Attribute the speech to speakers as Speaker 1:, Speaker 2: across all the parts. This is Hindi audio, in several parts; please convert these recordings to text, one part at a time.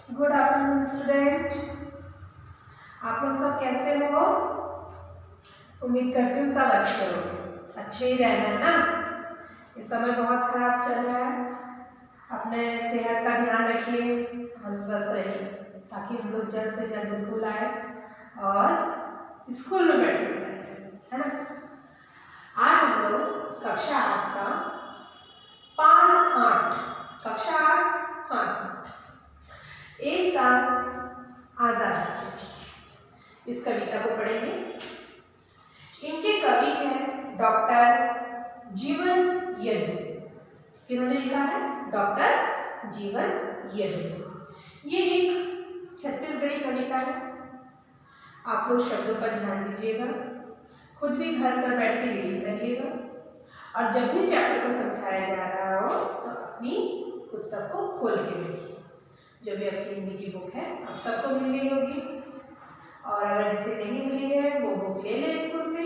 Speaker 1: Good afternoon student. आप लोग सब कैसे हो? उम्मीद करती हूँ सब अच्छे हो, अच्छे ही रहना है ना। इस समय बहुत खराब चल रहा है, अपने सेहत का ध्यान रखिए और स्वस्थ रहिए ताकि हम लोग जल्द से जल्द स्कूल आए और स्कूल में बैठे है ना। आज हम लोग कक्षा 8 का पाठ 8 कक्षा 8 पाठ 8 एक सांस आजाद इस कविता को पढ़ेंगे। इनके कवि हैं डॉक्टर जीवन यदु। किन्होंने लिखा है? डॉक्टर जीवन यदु। ये एक छत्तीसगढ़ी कविता है। आप लोग शब्दों पर ध्यान दीजिएगा, खुद भी घर पर बैठ के रीडिंग करिएगा और जब भी चैप्टर को समझाया जा रहा हो तो अपनी पुस्तक को खोल के बैठिए। जो भी आपकी हिंदी की बुक है आप सबको मिल गई होगी, और अगर जिसे नहीं मिली है वो बुक ले ले स्कूल से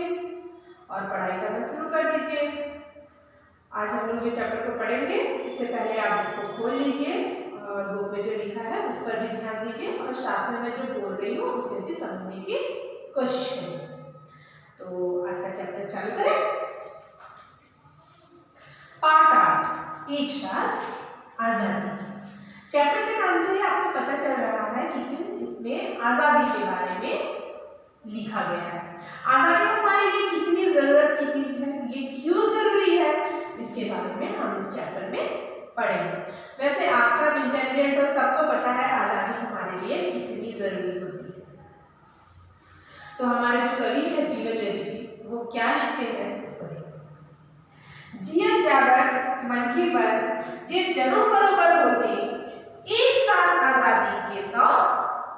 Speaker 1: और पढ़ाई करना शुरू कर दीजिए। आज हम लोग जो चैप्टर को पढ़ेंगे उससे पहले आप बुक को खोल लीजिए और बुक में जो लिखा है उस पर भी ध्यान दीजिए और साथ में मैं जो बोल रही हूँ उसे भी समझने की कोशिश करिए। तो आज का चैप्टर चालू करें। पाठ 8 एक सांस आजादी। चैप्टर के नाम से ही आपको पता चल रहा है कि क्यों इसमें आजादी के बारे में लिखा गया है। आजादी हमारे लिए कितनी जरूरत की चीज है, ये क्यों जरूरी है, इसके बारे में हम इस चैप्टर में पढ़ेंगे। वैसे आप सब इंटेलिजेंट हो, सबको पता है आजादी हमारे लिए कितनी जरूरी होती है। तो हमारे जो कवि है जीवन यदु जी, वो क्या लिखते हैं इसको देखते। जियत जागत मनके पर जे जनों बरोबर होते, एक सांस आजादी के 100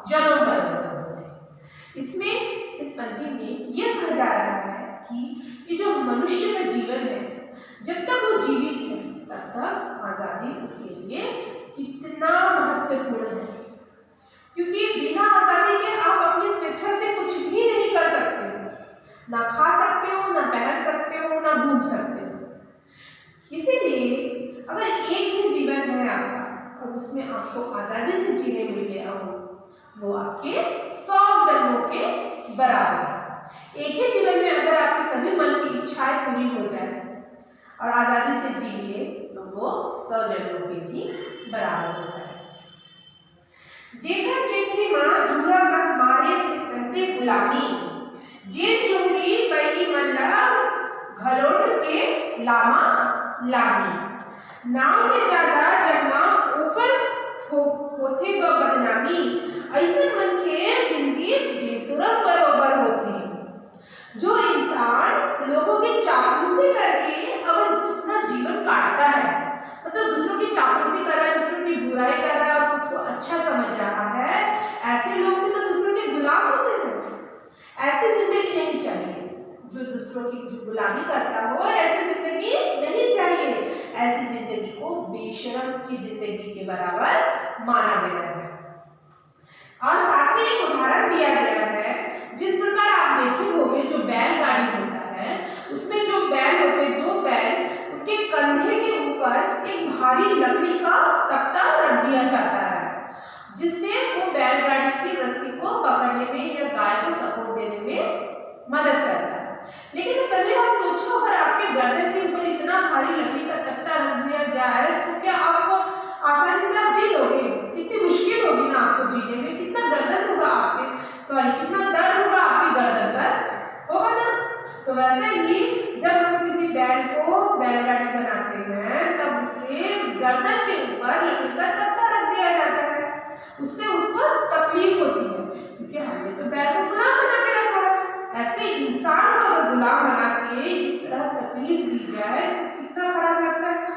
Speaker 1: जनों बरोबर होते। इसमें इस पंक्ति में यह कहा जा रहा है कि ये जो मनुष्य का जीवन है, जब तक वो जीवित है तब तक आजादी उसके लिए कितना महत्वपूर्ण है। क्योंकि बिना आजादी के आप अपनी स्वेच्छा से कुछ भी नहीं कर सकते हो, ना खा सकते हो, ना पहन सकते हो, ना घूम सकते हो। इसीलिए अगर एक ही जीवन है आपका और उसमें आपको आजादी से जीने मिल गया हो, वो आपके 100 जन्मों के बराबर है। एक ही जीवन में अगर आपके सभी मन की इच्छाएं पूरी हो जाए और आजादी से जिए तो वो 100 जन्मों के भी बराबर होता है। जेकर जेठी मां जुड़ा बस मारे रहते गुलामी, जे जोड़ी बैरी मन लगा घलोट के लामा लामी, नाव के ज्यादा जन्मा ऊपर होते ग बदनामी, ऐसे मन के जिंदगी बेसुरम बरोबर होती। जो इंसान लोगों की चापलूसी करके अपना जीवन काटता है, मतलब दूसरों की चापलूसी कर रहा है, दूसरों की बुराई कर रहा है और खुद को अच्छा समझ रहा है, ऐसे लोग भी तो दूसरों के गुलाम होते हैं। ऐसी जिंदगी नहीं चाहिए। जो दूसरों की जो गुलामी करता हो, ऐसी जिंदगी नहीं चाहिए। ऐसी जिंदगी को बेशर्म की जिंदगी के बराबर माना गया है। और साथ में एक उदाहरण दिया गया है, जिस प्रकार आप देखे होंगे जो बैलगाड़ी होता है, उसमें जो बैल होते हैं, 2 बैल, उनके कंधे के ऊपर एक भारी लकड़ी का तख्ता रख दिया जाता है, जिससे वो बैलगाड़ी की रस्सी को पकड़ने में या गाय को सपोर्ट देने में मदद करता है। लेकिन कभी आप सोचो, अगर आपके गर्दन के ऊपर इतना भारी लकड़ी का तख्ता रख दिया जाए तो क्या आपको आसानी से आप जी लोगे? कितनी मुश्किल होगी ना आपको जीने में, कितना गर्दन होगा कितना दर्द होगा आपकी गर्दन पर, होगा ना। तो वैसे ही जब हम किसी बैल को बैलगाड़ी बनाते हैं तब उसके गर्दन के ऊपर लकड़ी का तख्ता रख दिया जाता है। उससे उसको तकलीफ होती है क्योंकि हमने तो बैल को गुलाम बना के रखा है। ऐसे इंसान को अगर गुलाम बना के इस तरह तकलीफ दी जाए तो कितना खराब लगता है।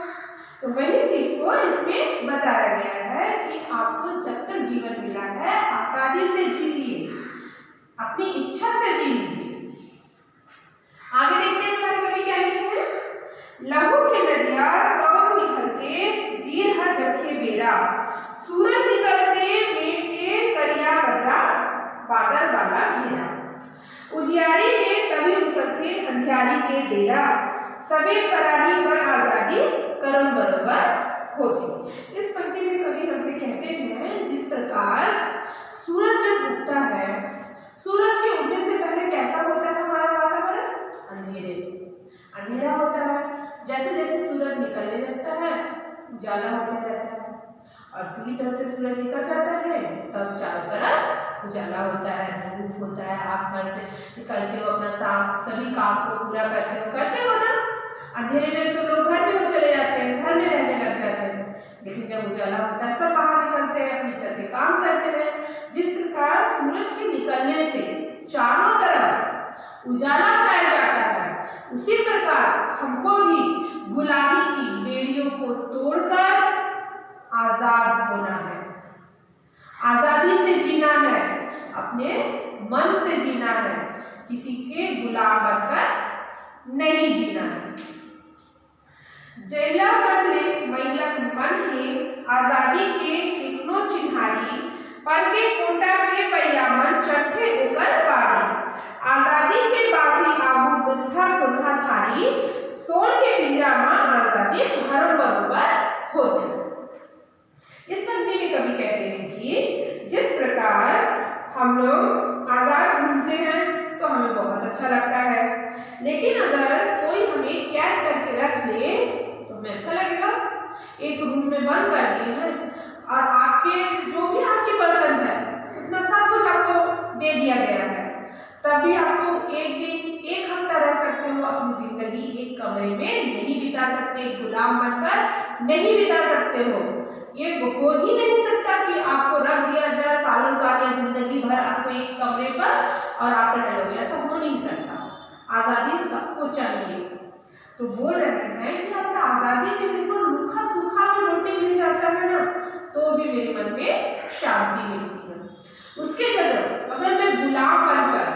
Speaker 1: तो वही चीज को इसमें बताया गया है कि आपको जब तक जीवन मिला है आसानी से जीजिए, अपनी इच्छा से जी लीजिए। आगे देखते हैं हमारे कवि क्या लिखे हैं। लहू के नदिया कौन निकलते वीर हा जखे बेरा, सूरज निकलते मेटे करिया बदला बादल वाला घेरा, उजियारी ने तभी उसके अंधियारी के डेरा, सबे परानी पर आजादी करम बरोबर होती। इस पंक्ति में कवि हमसे कहते हैं, जिस प्रकार सूरज जब उगता है, सूरज के उगने से पहले कैसा होता है हमारा वातावरण? अंधेरा होता है। जैसे जैसे सूरज निकलने लगता है उजाला होते रहता है, और पूरी तरह से सूरज निकल जाता है तब चारों तरफ उजाला होता है, धूप होता है। आप घर से निकलते हो, अपना सभी काम को पूरा करते हो ना। अंधेरे में तो लोग घर में चले जाते हैं, घर में रहने लग जाते हैं, लेकिन जब उजाला होता है सब बाहर निकलते हैं, अपनी इच्छा से काम करते हैं। जिस प्रकार सूरज के निकलने से चारों तरफ उजाला फैल जाता है, उसी प्रकार हमको भी गुलामी की बेड़ियों को तोड़कर आजाद होना है, आजादी से जीना है, अपने मन से जीना है, किसी के गुलाम बनकर नहीं जीना है। जैला मन है आजादी के कितनो चिन्हारी, पर के कोटा के पैया मन चढ़े उकर बारी। आजादी के बासी आगू बुद्धा सुनहा थारी, सोन के पिंजरा में आजादी भरो बरोबर होती। इस पंक्ति में कवि कहते हैं कि जिस प्रकार हम लोग आजाद घूमते हैं तो हमें बहुत अच्छा लगता है, लेकिन अगर कोई हमें कैद करके रख ले तो हमें अच्छा लगेगा? एक रूम में बंद कर दिए हैं और आपके जो भी आपकी पसंद है उतना सब कुछ आपको दे दिया गया है, तब भी आपको एक दिन एक हफ्ता रह सकते हो, अपनी जिंदगी एक कमरे में नहीं बिता सकते, गुलाम बनकर नहीं बिता सकते हो। ये हो ही नहीं सकता कि आपको रख दिया जाए सालों साल या जिंदगी भर आपको एक कमरे पर और आप रह लोगे, ऐसा हो नहीं सकता। आज़ादी सबको चाहिए। तो बोल रहे हैं कि अगर आज़ादी में मेरे को रूखा सूखा भी रोटी मिल जाता है ना, तो भी मेरे मन में शांति मिलती है। उसके जगह अगर मैं गुलाम बनकर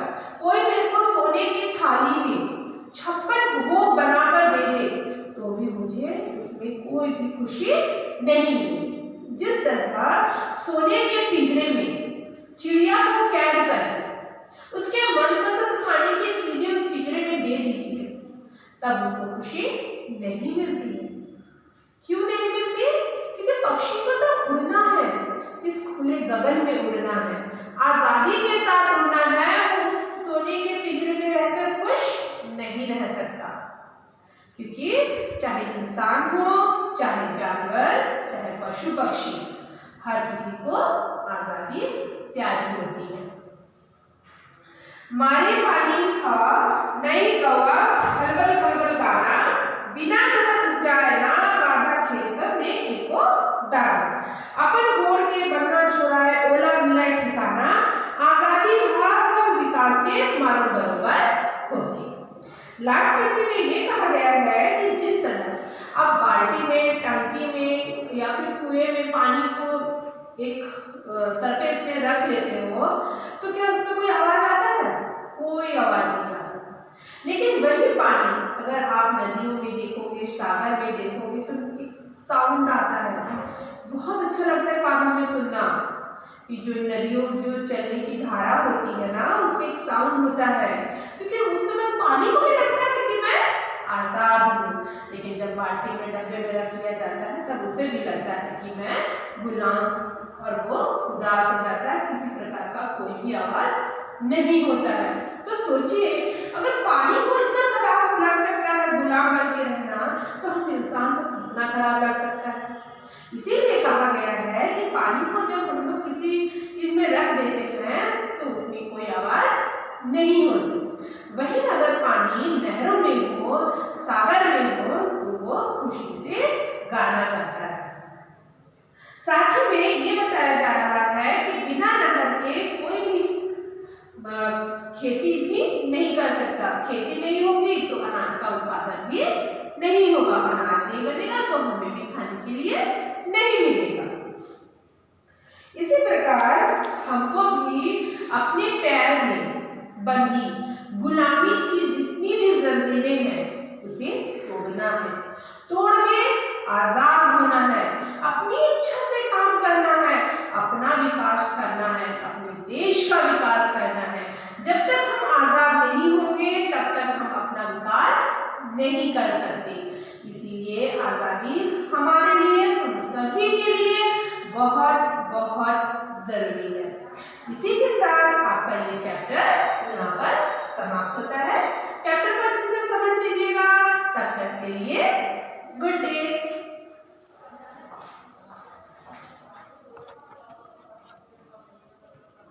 Speaker 1: कोई मेरे को सोने की थाली में 56 भोग बनाकर दे दे तो भी मुझे उसमें कोई भी खुशी नहीं मिलेगी। जिस तरह सोने के पिंजरे में चिड़िया को कैद कर उसके मनपसंद खाने की चीजें उस पिंजरे में दे दीजिए, तब उसको खुशी नहीं मिलती है। क्यों नहीं मिलती? क्योंकि पक्षी को तो उड़ना है, इस खुले गगन में उड़ना है, आजादी के साथ उड़ना है। वो उस सोने के पिंजरे में रहकर खुश नहीं रह सकता, क्योंकि चाहे इंसान हो, चाहे जानवर, चाहे पशु पक्षी, हर किसी को आजादी प्यारी होती है। मारे पानी था नई गवा खलबल खलबल गाना, बिना नहर उपजाए ना बाधा खेत में एको दाना। अपन गोड़ के बनना छोड़ाए ओला मिलाए ठिकाना, आजादी हुआ सब विकास के मारो बरोबर होती। लास्ट पंक्ति में ये कहा गया है कि जिस तरह आप बाल्टी में, टंकी में या फिर कुएं में पानी को एक सरफेस में रख लेते हो तो क्या उसमें कोई आवाज आता है? कोई आवाज नहीं आता। लेकिन वही पानी अगर आप नदियों में देखोगे, सागर में देखोगे तो एक साउंड आता है, बहुत अच्छा लगता है कानों में सुनना कि जो नदियों जो चलने की धारा होती है ना, उसमें एक साउंड होता है, क्योंकि उस समय पानी को भी लगता है कि मैं आजाद हूँ। लेकिन जब बाल्टी में, डब्बे में रख लिया जाता है तब उसे भी लगता है कि मैं गुलाम, और वो उदास हो जाता है, किसी प्रकार का कोई भी आवाज नहीं होता है। तो सोचिए, अगर पानी को इतना खराब लग सकता है गुलाम बन के रहना, तो हम इंसान को कितना खराब लग सकता है। इसीलिए कहा गया है कि पानी को जब हम लोग किसी चीज में रख देते हैं तो उसमें कोई आवाज नहीं होती। वही अगर पानी नहरों में हो, सागर में हो, तो वो खुशी से गाना गाता है। साथ ही में ये बताया जा रहा है कि बिना नहर के कोई भी खेती भी नहीं कर सकता। खेती नहीं होगी तो अनाज का उत्पादन भी नहीं होगा, अनाज नहीं बनेगा तो हमें भी खाने के लिए नहीं मिलेगा। इसी प्रकार हमको भी अपने पैर में बंधी गुलामी की जितनी भी जंजीरें हैं उसे तोड़ना है, तोड़ के आजाद होना है, अपनी इच्छा से काम करना है, अपना विकास करना है, अपने देश का विकास करना है। जब तक हम आजाद नहीं होंगे तब तक हम अपना विकास नहीं कर सकते। इसीलिए आजादी हमारे लिए, हम बहुत बहुत जरूरी है। इसी के साथ आपका ये चैप्टर यहाँ पर समाप्त होता है। चैप्टर को अच्छे से समझ लीजिएगा। तब तक के लिए गुड डे।